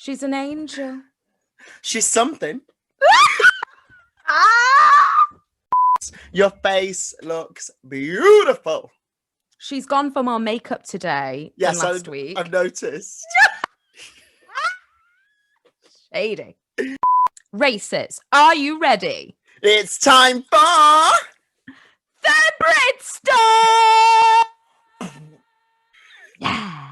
She's an angel. She's something. Ah! Your face looks beautiful. She's gone for more makeup today than last week. I've noticed. Shady. Races, are you ready? It's time for The Brit Stop! Yeah.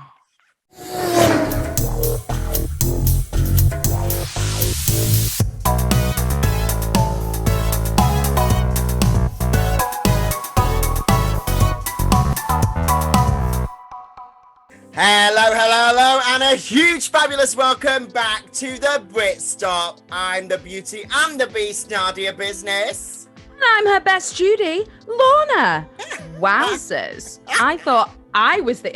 Hello, and a huge fabulous welcome back to the Brit Stop. I'm the beauty and the beast, Nadia Business. And I'm her best Judy, Lorna. Wowzers. I thought I was the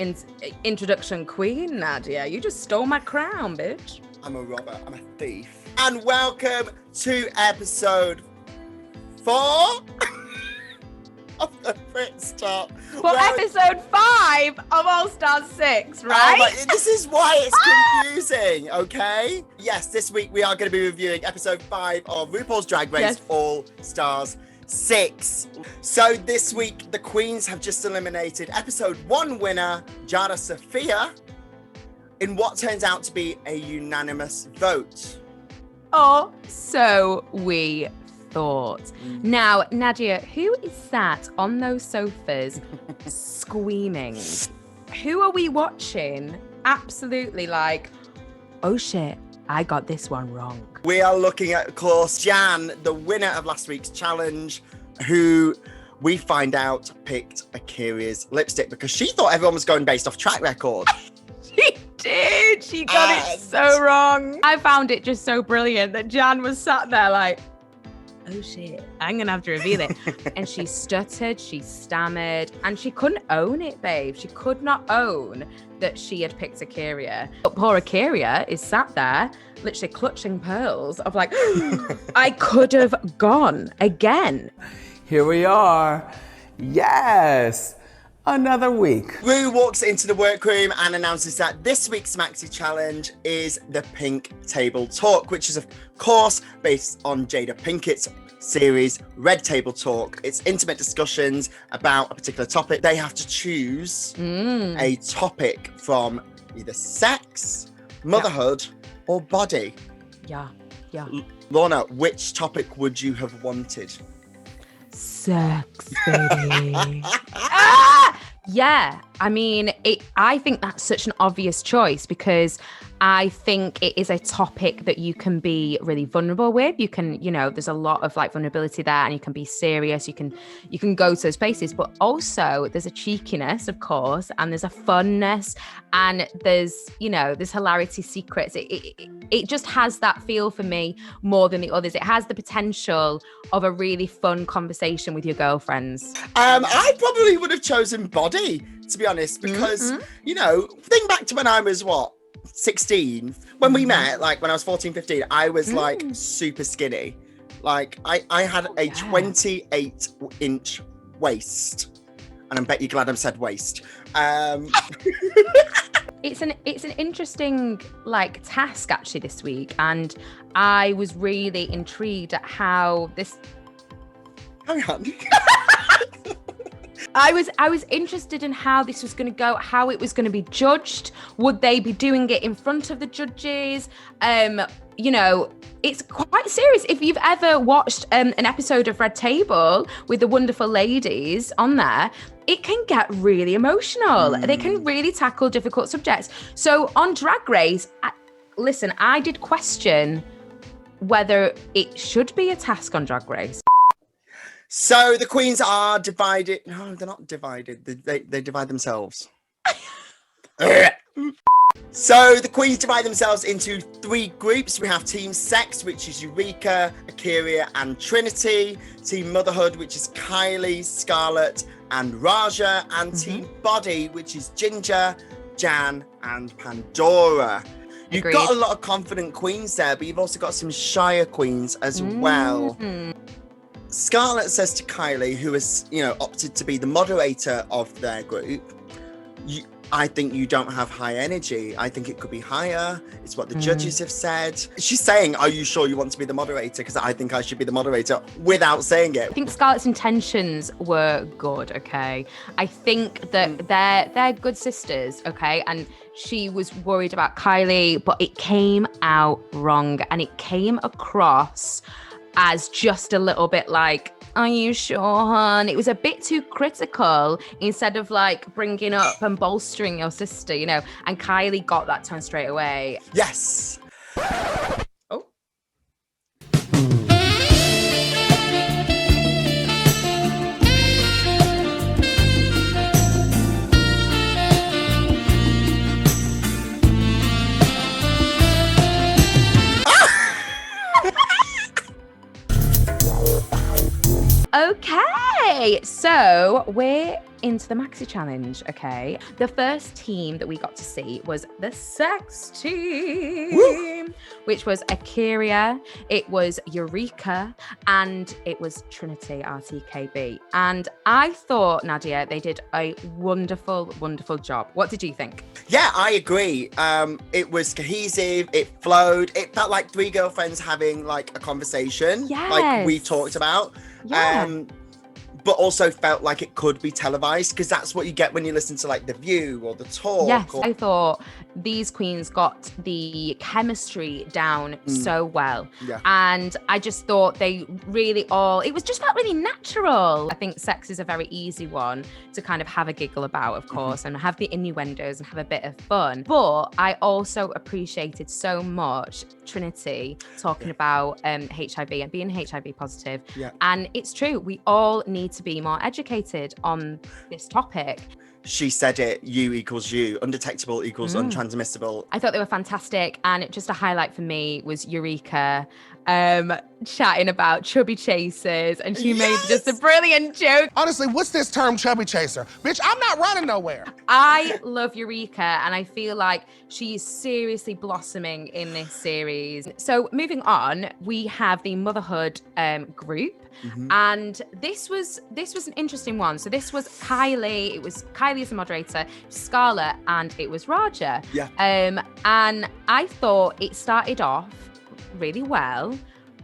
introduction queen, Nadia. You just stole my crown, bitch. I'm a robber, I'm a thief. And welcome to episode 4 of the Brit Stop. For episode 5 of All Stars 6, right? This is why it's confusing, okay? Yes, this week we are going to be reviewing episode 5 of RuPaul's Drag Race All Stars 6. So this week, the queens have just eliminated episode 1 winner, Jada Sophia, in what turns out to be a unanimous vote. Oh, so we thought. Now, Nadia, who is sat on those sofas screaming? Who are we watching? Absolutely like, oh shit, I got this one wrong. We are looking at, of course, Jan, the winner of last week's challenge, who we find out picked Akira's lipstick because she thought everyone was going based off track record. She did. She got it so wrong. I found it just so brilliant that Jan was sat there like, oh shit, I'm gonna have to reveal it. And she stuttered, she stammered, and she couldn't own it, babe. She could not own that she had picked Akira. But poor Akira is sat there, literally clutching pearls of like, I could have gone again. Here we are. Yes, another week. Ru walks into the workroom and announces that this week's maxi challenge is the Pink Table Talk, which is of course based on Jada Pinkett's series Red Table Talk. It's intimate discussions about a particular topic. They have to choose a topic from either sex, motherhood, or body. Yeah. Lorna, which topic would you have wanted? Sex, baby. Yeah, I mean, I think that's such an obvious choice because I think it is a topic that you can be really vulnerable with. You can, there's a lot of like vulnerability there, and you can be serious. You can go to those places, but also there's a cheekiness, of course, and there's a funness, and there's hilarity secrets. It just has that feel for me more than the others. It has the potential of a really fun conversation with your girlfriends. I probably would have chosen body, to be honest, because, think back to when I was, 16? When we met, like when I was 14, 15, I was like super skinny. Like I had a 28-inch waist. And I bet you're glad I said waist. It's an interesting task actually this week, and I was really intrigued at how this. Hang on. I was interested in how this was going to go, how it was going to be judged. Would they be doing it in front of the judges? It's quite serious. If you've ever watched an episode of Red Table with the wonderful ladies on there, it can get really emotional. They can really tackle difficult subjects. So on Drag Race, I did question whether it should be a task on Drag Race. So the queens are divided. No, they're not divided. They divide themselves. So the queens divide themselves into 3 groups. We have Team Sex, which is Eureka, Akira, and Trinity. Team Motherhood, which is Kylie, Scarlet, and Raja. And Team Body, which is Ginger, Jan, and Pandora. You've got a lot of confident queens there, but you've also got some shyer queens as well. Scarlet says to Kylie, who has, opted to be the moderator of their group, I think you don't have high energy. I think it could be higher. It's what the judges have said. She's saying, are you sure you want to be the moderator? Because I think I should be the moderator without saying it. I think Scarlett's intentions were good, okay? I think that they're good sisters, okay? And she was worried about Kylie, but it came out wrong. And it came across as just a little bit like, are you sure, hon? It was a bit too critical instead of like bringing up and bolstering your sister, you know? And Kylie got that tone straight away. Yes. Oh. Okay, so we're into the Maxi Challenge, okay? The first team that we got to see was the sex team, which was Akira, it was Eureka, and it was Trinity, RTKB. And I thought, Nadia, they did a wonderful, wonderful job. What did you think? Yeah, I agree. It was cohesive, it flowed, it felt like three girlfriends having like a conversation, like we talked about. Yeah. But also felt like it could be televised, because that's what you get when you listen to like The View or The Talk. Yes, I thought these queens got the chemistry down so well. Yeah. And I just thought they really it was just felt really natural. I think sex is a very easy one to kind of have a giggle about, of course, and have the innuendos and have a bit of fun. But I also appreciated so much Trinity talking about HIV and being HIV positive. Yeah. And it's true, we all need to be more educated on this topic. She said it, you equals you, undetectable equals untransmissible. I thought they were fantastic. And just a highlight for me was Eureka chatting about chubby chasers. And she made just a brilliant joke. Honestly, what's this term chubby chaser? Bitch, I'm not running nowhere. I love Eureka, and I feel like she is seriously blossoming in this series. So moving on, we have the motherhood group. And this was an interesting one. So this was Kylie. It was Kylie as the moderator, Scarlet, and it was Raja. Yeah. And I thought it started off really well,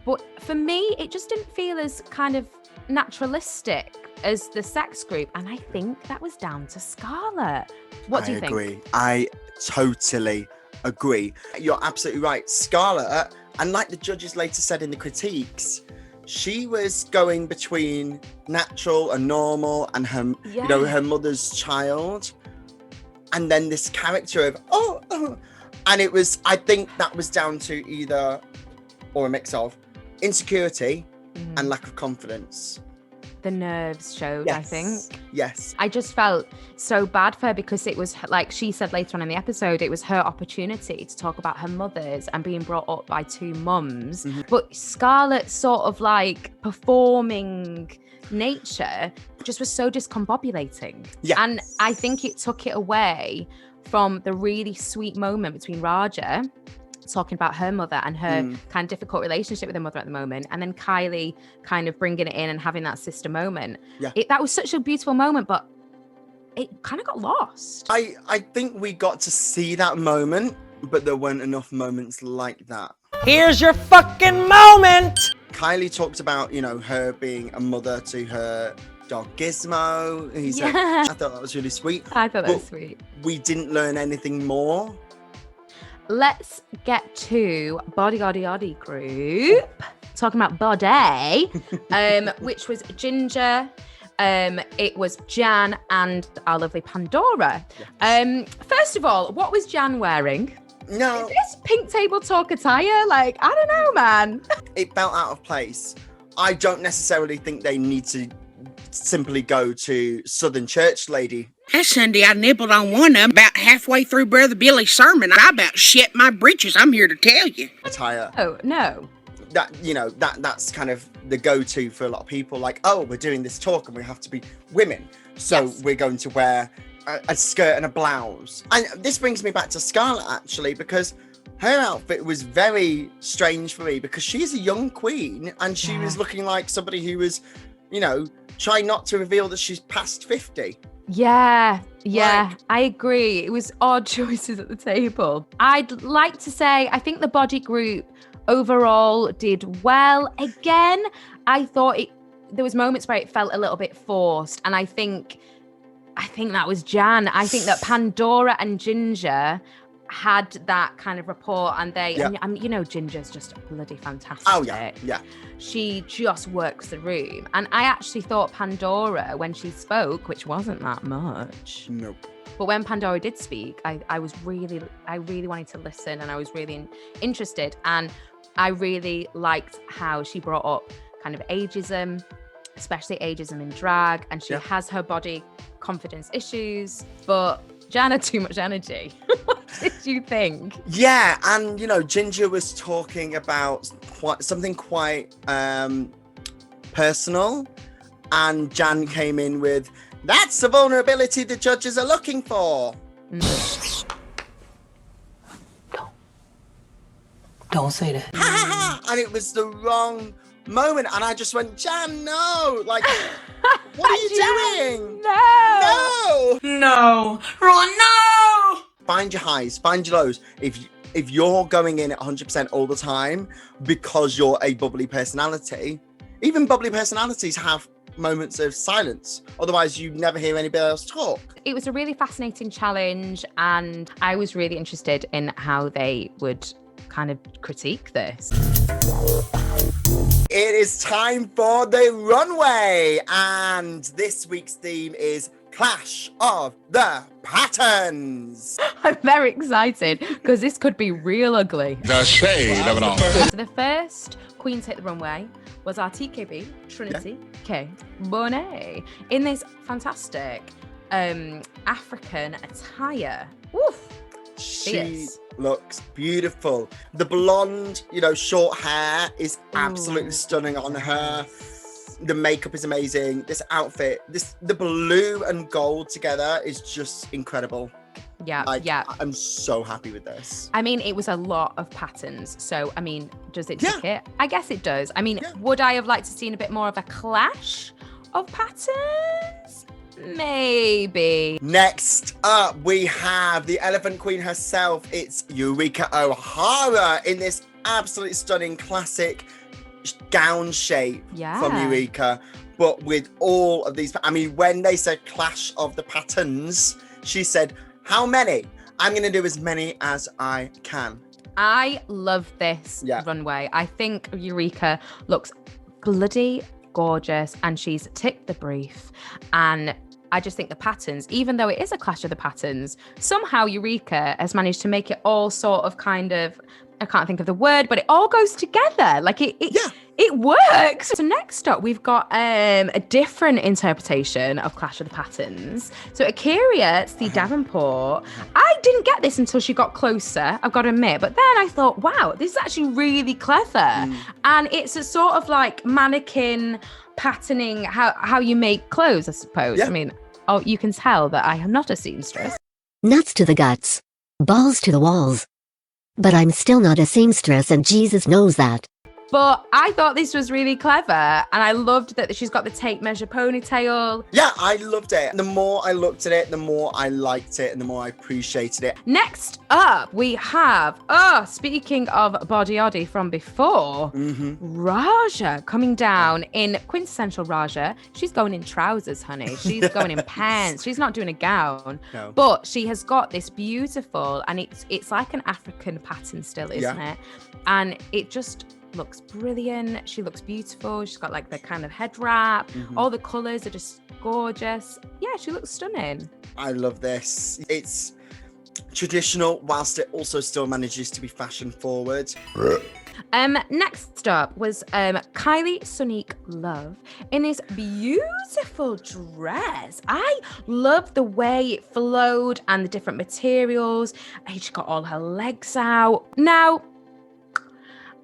but for me, it just didn't feel as kind of naturalistic as the sex group, and I think that was down to Scarlet. What do you think? I totally agree. You're absolutely right. Scarlet, and like the judges later said in the critiques, she was going between natural and normal and her, you know, her mother's child, and then this character of and it was, I think that was down to either, or a mix of, insecurity and lack of confidence. The nerves showed, Yes. I think. Yes. I just felt so bad for her because it was, like she said later on in the episode, it was her opportunity to talk about her mothers and being brought up by two mums. But Scarlett's sort of like performing nature just was so discombobulating. Yes. And I think it took it away from the really sweet moment between Raja talking about her mother and her kind of difficult relationship with her mother at the moment, and then Kylie kind of bringing it in and having that sister moment. Yeah. That was such a beautiful moment, but it kind of got lost. I think we got to see that moment, but there weren't enough moments like that. Here's your fucking moment! Kylie talked about, you know, her being a mother to her dog Gizmo. I thought that was really sweet. I thought that was sweet. We didn't learn anything more. Let's get to Body Group. Talking about body, which was Ginger, it was Jan, and our lovely Pandora. Yes. First of all, what was Jan wearing? No. Is this pink table talk attire? Like, I don't know, man. It felt out of place. I don't necessarily think they need to simply go to Southern Church Lady. That Sunday, I nibbled on one of them about halfway through Brother Billy's sermon. I about shit my britches, I'm here to tell you. Attire. Oh, no. That, you know, that's kind of the go-to for a lot of people. Like, oh, we're doing this talk and we have to be women. So we're going to wear a skirt and a blouse. And this brings me back to Scarlet, actually, because her outfit was very strange for me because she's a young queen and she was looking like somebody who was, you know, trying not to reveal that she's past 50. Yeah, Like- I agree. It was odd choices at the table. I'd like to say I think the body group overall did well. Again, I thought there was moments where it felt a little bit forced, and I think that was Jan. I think that Pandora and Ginger had that kind of rapport, and Ginger's just bloody fantastic. Oh yeah. She just works the room, and I actually thought Pandora, when she spoke, which wasn't that much, Nope. but when Pandora did speak, I really wanted to listen, and I was really interested, and I really liked how she brought up kind of ageism, especially ageism in drag, and she has her body confidence issues, but Jan had too much energy. What did you think? Yeah, and Ginger was talking about something quite personal, and Jan came in with, "That's the vulnerability the judges are looking for." Don't say that. And it was the wrong moment, and I just went, "Jan, no! Like, what are you doing? No! No. Ron, no! Find your highs, find your lows. If you're going in at 100% all the time because you're a bubbly personality, even bubbly personalities have moments of silence. Otherwise, you never hear anybody else talk." It was a really fascinating challenge, and I was really interested in how they would kind of critique this. It is time for the runway, and this week's theme is Clash of the Patterns. I'm very excited because this could be real ugly. The shade of it all. So the first queen to hit the runway was our TKB, Trinity K. Bonet, in this fantastic African attire. Woof. She Fierce. looks beautiful. The blonde, short hair is absolutely stunning on her. The makeup is amazing. This outfit, the blue and gold together is just incredible. Yeah. I'm so happy with this. I mean, it was a lot of patterns. So, I mean, does it tick it? I guess it does. I mean, would I have liked to seen a bit more of a clash of patterns? Maybe. Next up, we have the Elephant Queen herself. It's Eureka O'Hara in this absolutely stunning classic gown shape from Eureka. But with all of these, I mean, when they said clash of the patterns, she said, "How many? I'm going to do as many as I can." I love this runway. I think Eureka looks bloody gorgeous, and she's ticked the brief. And I just think the patterns, even though it is a clash of the patterns, somehow Eureka has managed to make it all sort of kind of, I can't think of the word, but it all goes together. Like it works. So next up, we've got a different interpretation of Clash of the Patterns. So Akira C. Davenport, I didn't get this until she got closer, I've got to admit. But then I thought, wow, this is actually really clever. And it's a sort of like mannequin patterning, how you make clothes, I suppose. I mean, you can tell that I am not a seamstress. Nuts to the guts, balls to the walls. But I'm still not a seamstress, and Jesus knows that. But I thought this was really clever, and I loved that she's got the tape measure ponytail. Yeah, I loved it. The more I looked at it, the more I liked it, and the more I appreciated it. Next up, we have, speaking of body oddie from before, Raja coming down in quintessential Raja. She's going in trousers, honey. She's going in pants. She's not doing a gown. No. But she has got this beautiful, and it's like an African pattern still, isn't it? And it just looks brilliant. She looks beautiful. She's got like the kind of head wrap. All the colors are just gorgeous. Yeah, she looks stunning. I love this. It's traditional whilst it also still manages to be fashion forward. Next up was Kylie Sonique Love in this beautiful dress. I love the way it flowed and the different materials. And she got all her legs out. Now,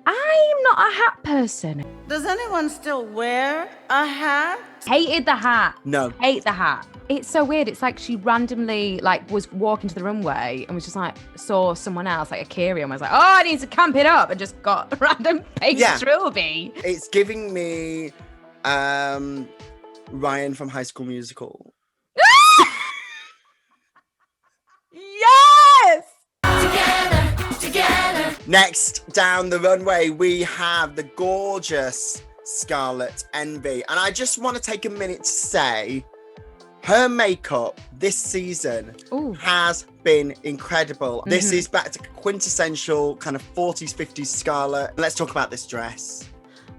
I'm not a hat person. Does anyone still wear a hat? Hated the hat. No. Hate the hat. It's so weird. It's like she randomly was walking to the runway and was just like, saw someone else, like Akira, and was like, oh, I need to camp it up, and just got a random pink trilby. It's giving me Ryan from High School Musical. Next, down the runway, we have the gorgeous Scarlet Envy. And I just want to take a minute to say, her makeup this season has been incredible. Mm-hmm. This is back to quintessential kind of 40s, 50s Scarlet. Let's talk about this dress.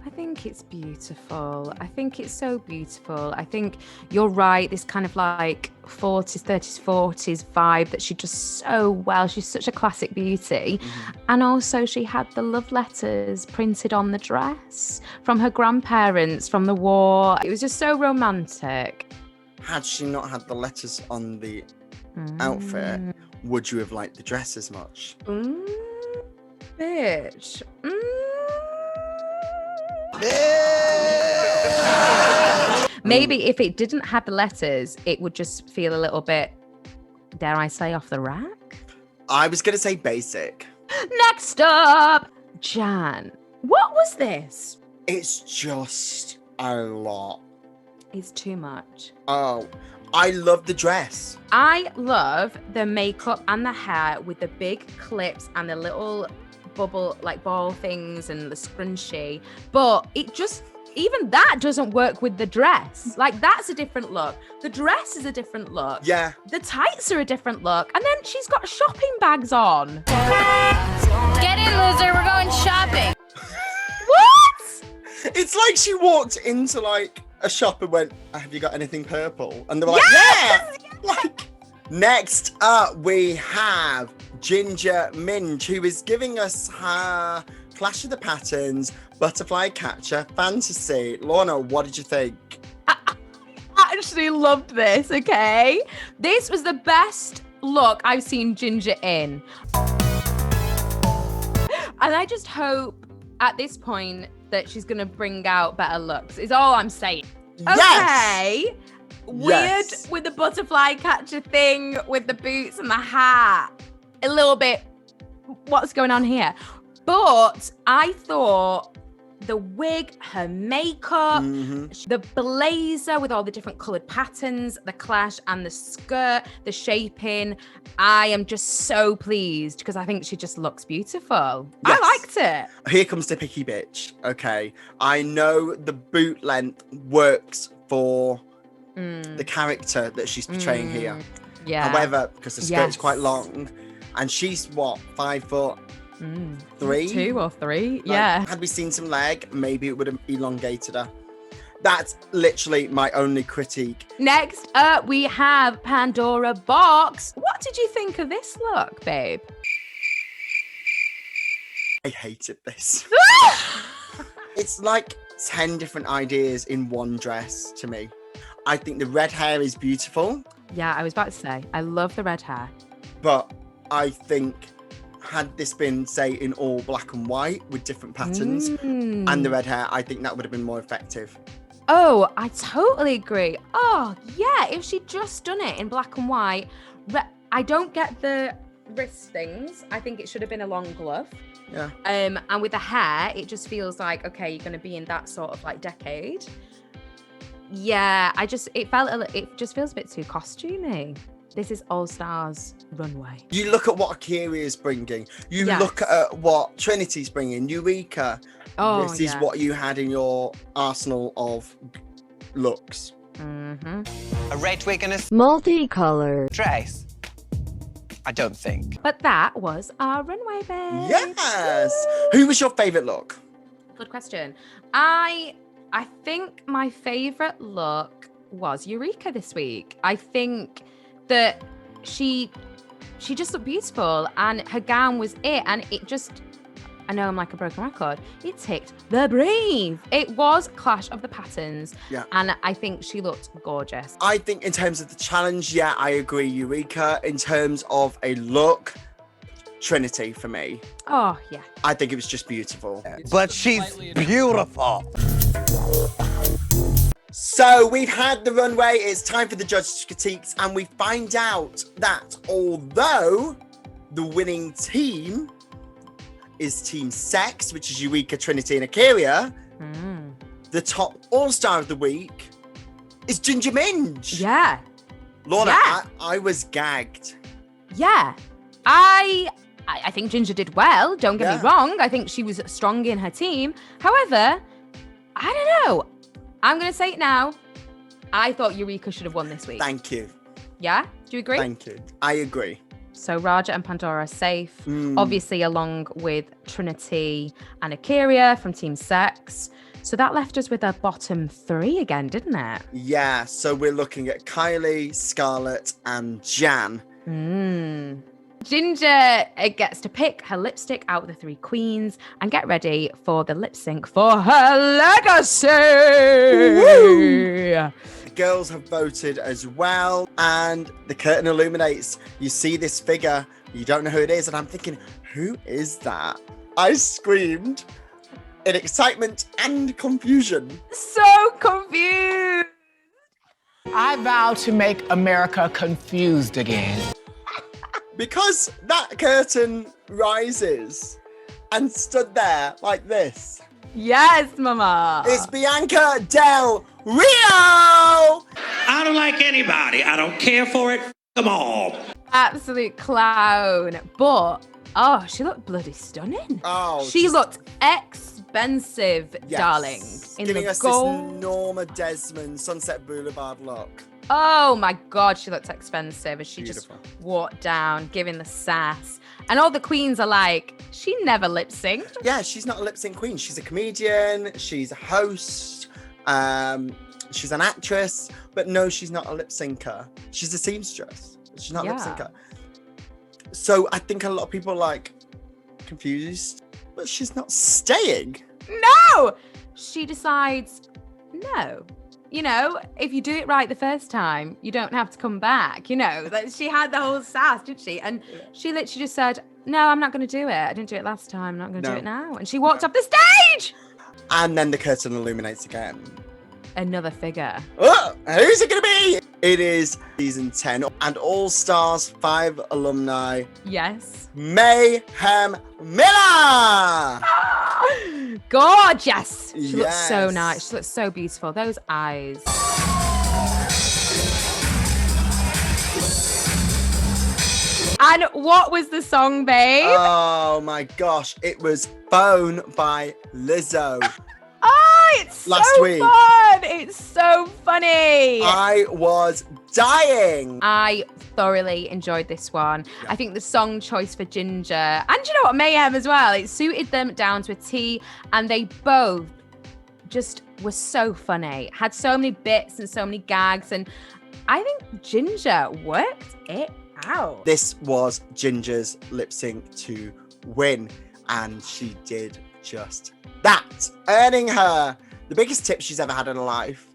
I think it's beautiful. I think it's so beautiful. I think you're right. This kind of like 40s, 30s, 40s vibe that she does so well. She's such a classic beauty. Mm-hmm. And also she had the love letters printed on the dress from her grandparents from the war. It was just so romantic. Had she not had the letters on the outfit, would you have liked the dress as much? Bitch. Maybe if it didn't have the letters, it would just feel a little bit, dare I say, off the rack? I was going to say basic. Next up, Jan. What was this? It's just a lot. It's too much. Oh, I love the dress. I love the makeup and the hair with the big clips and the little bubble, like ball things and the scrunchie. But it just, even that doesn't work with the dress. Like, that's a different look. The dress is a different look. Yeah. The tights are a different look. And then she's got shopping bags on. Get in, loser. We're going shopping. What? It's like she walked into like a shop and went, have you got anything purple? And they were like, yes! yeah! Like, next up, we have Ginger Minge, who is giving us her Clash of the Patterns Butterfly Catcher Fantasy. Lorna, what did you think? I actually loved this, okay? This was the best look I've seen Ginger in. And I just hope at this point that she's going to bring out better looks, is all I'm saying. Yes! Okay. Weird with the butterfly catcher thing, with the boots and the hat. A little bit, what's going on here? But I thought the wig, her makeup, the blazer with all the different coloured patterns, the clash and the skirt, the shaping. I am just so pleased because I think she just looks beautiful. Yes. I liked it. Here comes the picky bitch, okay? I know the boot length works for the character that she's portraying here. Yeah. However, because the skirt's quite long, and she's what, 5'3"? 2 or 3, Like, yeah. Had we seen some leg, maybe it would have elongated her. That's literally my only critique. Next up, we have Pandora Box. What did you think of this look, babe? I hated this. It's like 10 different ideas in one dress to me. I think the red hair is beautiful. Yeah, I was about to say, I love the red hair. But I think had this been, say, in all black and white with different patterns and the red hair, I think that would have been more effective. Oh, I totally agree. Oh, yeah, if she'd just done it in black and white. I don't get the wrist things. I think it should have been a long glove. Yeah. And with the hair, it just feels like, okay, you're going to be in that sort of like decade. Yeah, it just feels a bit too costumey. This is All Stars Runway. You look at what Akira is bringing. You look at what Trinity's bringing. Eureka. Oh, this is what you had in your arsenal of looks. A red wig and a Multicolored dress? I don't think. But that was our runway, babe. Yes. Who was your favourite look? Good question. I think my favourite look was Eureka this week. I think that she just looked beautiful and her gown was it, and it just, I know I'm like a broken record, it ticked the brief. It was Clash of the Patterns, and I think she looked gorgeous. I think in terms of the challenge, I agree, Eureka. In terms of a look, Trinity for me. Oh, yeah. I think it was just beautiful. But she's beautiful. So we've had the runway, it's time for the judges' critiques, and we find out that although the winning team is Team Sex, which is Eureka, Trinity, and Akira, the top all-star of the week is Ginger Minge. Yeah. Lorna, Yeah. I was gagged. Yeah. I I think Ginger did well. Don't get me wrong. I think she was strong in her team. However, I don't know. I'm going to say it now. I thought Eureka should have won this week. Thank you. Yeah? Do you agree? Thank you. I agree. So Raja and Pandora are safe, obviously along with Trinity and Akira from Team Sex. So that left us with a bottom 3 again, didn't it? Yeah, so we're looking at Kylie, Scarlet, and Jan. Ginger gets to pick her lipstick out of the 3 queens and get ready for the lip sync for her legacy. Woo! The girls have voted as well, and the curtain illuminates. You see this figure, you don't know who it is, and I'm thinking, who is that? I screamed in excitement and confusion. So confused. I vow to make America confused again. Because that curtain rises and stood there like this. Yes, mama. It's Bianca Del Rio! I don't like anybody. I don't care for it. Come on. Absolute clown. But, oh, she looked bloody stunning. Oh, she looked expensive, darling. In Giving the us gold. this Norma Desmond Sunset Boulevard look. Oh my God, she looked expensive as she Beautiful. just walked down, giving the sass. And all the queens are like, she never lip synced. Yeah, she's not a lip sync queen. She's a comedian. She's a host. She's an actress. But no, she's not a lip syncer. She's a seamstress. She's not a lip syncer. So I think a lot of people are like confused. But she's not staying. No! She decides, no. You know, if you do it right the first time, you don't have to come back. You know, that she had the whole sass, didn't she? And she literally just said, no, I'm not going to do it. I didn't do it last time. I'm not going to do it now. And she walked off the stage. And then the curtain illuminates again. Another figure. Oh, who's it going to be? It is season 10 and All Stars 5 alumni. Yes. Mayhem Miller! Gorgeous. She looks so nice. She looks so beautiful. Those eyes. And what was the song, babe? Oh my gosh. It was Phone by Lizzo. Oh, it's Last so week. fun. It's so funny. I was dying. I thoroughly enjoyed this one. Yeah. I think the song choice for Ginger, and you know what, Mayhem as well, it suited them down to a T, and they both just were so funny. Had so many bits and so many gags, and I think Ginger worked it out. This was Ginger's lip sync to win, and she did just that, earning her the biggest tip she's ever had in her life.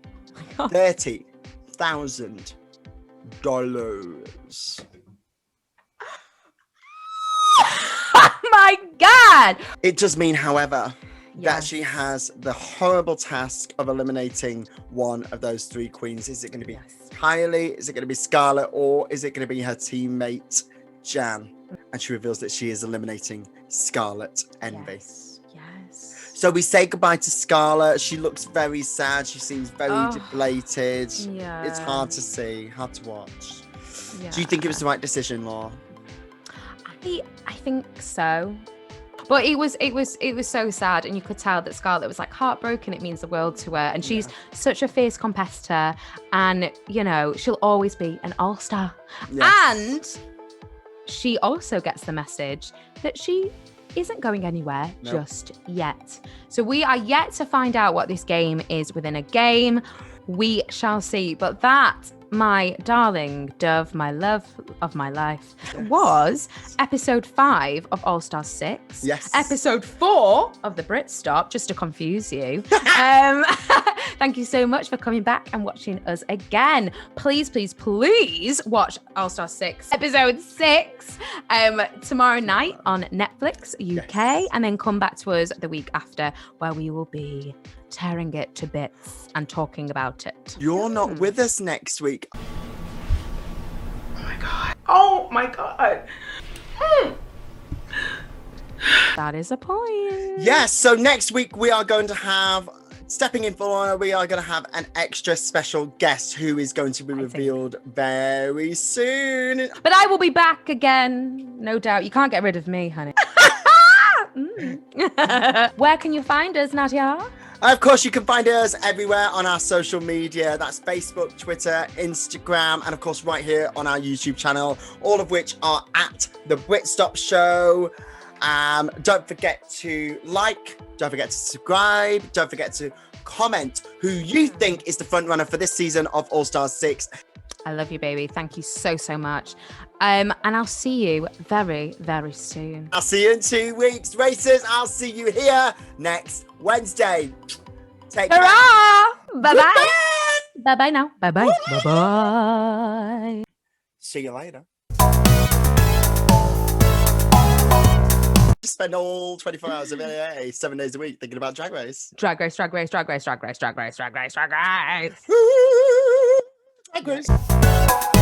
$30,000. Oh my God! It does mean, however, that she has the horrible task of eliminating one of those 3 queens. Is it going to be Kylie? Is it going to be Scarlet? Or is it going to be her teammate, Jan? And she reveals that she is eliminating Scarlet Envy. Yes. So we say goodbye to Scarlet. She looks very sad. She seems very deflated. Yeah. It's hard to see, hard to watch. Yeah. Do you think it was the right decision, Laura? I think so. But it was so sad, and you could tell that Scarlett was like heartbroken. It means the world to her, and she's such a fierce competitor, and you know she'll always be an all-star. Yes. And she also gets the message that she isn't going anywhere just yet. So we are yet to find out what this game is within a game. We shall see. But that, my darling dove, my love of my life, was episode 5 of All Stars 6. Yes. Episode 4 of the Brit Stop, just to confuse you. Thank you so much for coming back and watching us again. Please, please, please watch All Stars 6, episode 6, tomorrow night on Netflix UK, and then come back to us the week after, where we will be tearing it to bits and talking about it. You're not with us next week. Oh my God. That is a point. Yes, so next week we are going to have stepping in for Lorna, we are going to have an extra special guest who is going to be revealed very soon. But I will be back again, no doubt. You can't get rid of me, honey. Where can you find us, Nadia? Of course, you can find us everywhere on our social media. That's Facebook, Twitter, Instagram, and of course, right here on our YouTube channel, all of which are at The Brit Stop Show. Don't forget to like, don't forget to subscribe, don't forget to comment who you think is the front runner for this season of All Stars 6. I love you, baby. Thank you so, so much. And I'll see you very, very soon. I'll see you in 2 weeks. Racers, I'll see you here next Wednesday. Take care. Bye-bye. Bye-bye now. Bye-bye. Bye-bye. See you later. Just spend all 24 hours of LA 7 days a week thinking about Drag Race. Drag Race, Drag Race, Drag Race, Drag Race, Drag Race, Drag Race, Drag Race. Drag Race.